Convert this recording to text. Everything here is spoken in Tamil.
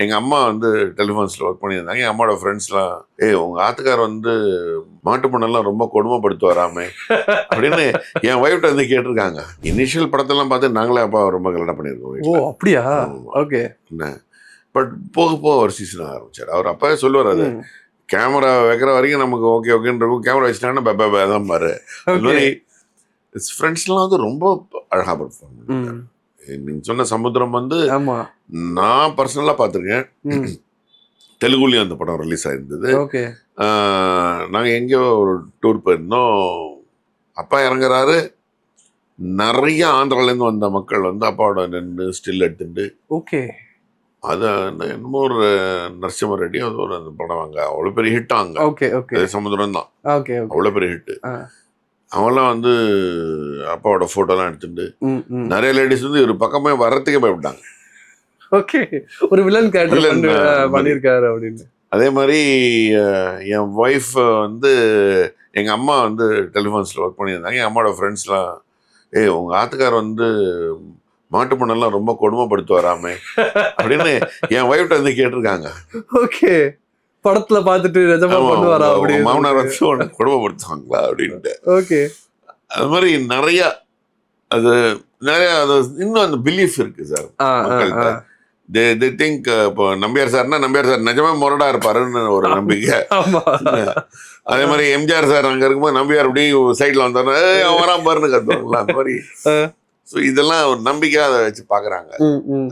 எங்கள் அம்மா வந்து டெலிஃபோன்ஸில் ஒர்க் பண்ணியிருந்தாங்க. என் அம்மாவோட ஃப்ரெண்ட்ஸ்லாம் உங்கள் ஆத்துக்கார் வந்து மாட்டு பொண்ணெல்லாம் ரொம்ப கொடுமைப்படுத்துவாராமே அப்படின்னு என் ஒய்ஃப்ட்ட வந்து கேட்டிருக்காங்க. இனிஷியல் படத்தெல்லாம் பார்த்து நாங்களே அப்பா ரொம்ப கல்யாணம் பண்ணியிருக்கோம். ஓ அப்படியா? ஓகே. என்ன பட் போக போக ஒரு சீசன் ஆரம்பிச்சார். அவர் அப்பவே சொல்லுவார், அது கேமரா வைக்கிற வரைக்கும் நமக்கு ஓகே ஓகேன்னு இருக்கும். கேமரா வச்சுட்டாங்கன்னா தான் பாரு. அது மாதிரி ஃப்ரெண்ட்ஸ்லாம் வந்து ரொம்ப அழகாக பெர்ஃபார்ம் பண்ணிருக்காங்க. நீங்க சொன்ன சமுத்திரம் வந்து நான் பர்சனலா பார்த்துருக்கேன். தெலுங்குலயும் அந்த படம் ரிலீஸ் ஆயிருந்தது. நாங்கள் எங்கேயோ ஒரு டூர் போயிருந்தோம். அப்பா இறங்குறாரு, நிறைய ஆந்திராலேருந்து வந்த மக்கள் வந்து அப்பாவோட நின்று ஸ்டில் எடுத்துட்டு அது என்னமோ ஒரு நரசிம்ம ரெட்டி அது ஒரு அந்த படம் அங்கே அவ்வளோ பெரிய ஹிட் அங்கே சமுத்திரம் தான் அவ்வளோ பெரிய ஹிட்டு. அவங்களாம் வந்து அப்பாவோட ஃபோட்டோலாம் எடுத்துட்டு நிறைய லேடிஸ் வந்து ஒரு பக்கமே வர்றதுக்கே பயப்பட்டாங்க. ஒரு வில்லன் கேரக்டர் பண்ணியிருக்காரு அப்படின்னு. அதே மாதிரி என் ஒய்ஃப் வந்து எங்கள் அம்மா வந்து டெலிஃபோன்ஸில் ஒர்க் பண்ணியிருந்தாங்க. என் அம்மாவோட ஃப்ரெண்ட்ஸ்லாம் உங்கள் ஆத்துக்கார் வந்து மாட்டு பொண்ணெல்லாம் ரொம்ப கொடுமைப்படுத்துவாராமே அப்படின்னு என் ஒய்ஃப்ட்ட வந்து கேட்டிருக்காங்க. படத்துல பார்த்துட்டு மாமனார் வந்து கொடுமைப்படுத்துவாங்களா அப்படின்ட்டு. அது மாதிரி நிறைய அது இன்னும் அந்த பிலீஃப் இருக்கு சார் மக்கள்கிட்ட. they think இப்போ நம்பியார் சார்னா நம்பியார் சார் நிஜமா முரடா இருப்பாருன்னு ஒரு நம்பிக்கை. அதே மாதிரி எம்ஜிஆர் சார் அங்க இருக்கும்போது நம்பியார் அப்படி சைட்ல வந்தாருன்னா அவன் வராம பாருன்னு கத்துவாங்களா அந்த மாதிரி. ஸோ இதெல்லாம் ஒரு நம்பிக்கை அதை வச்சு பாக்குறாங்க.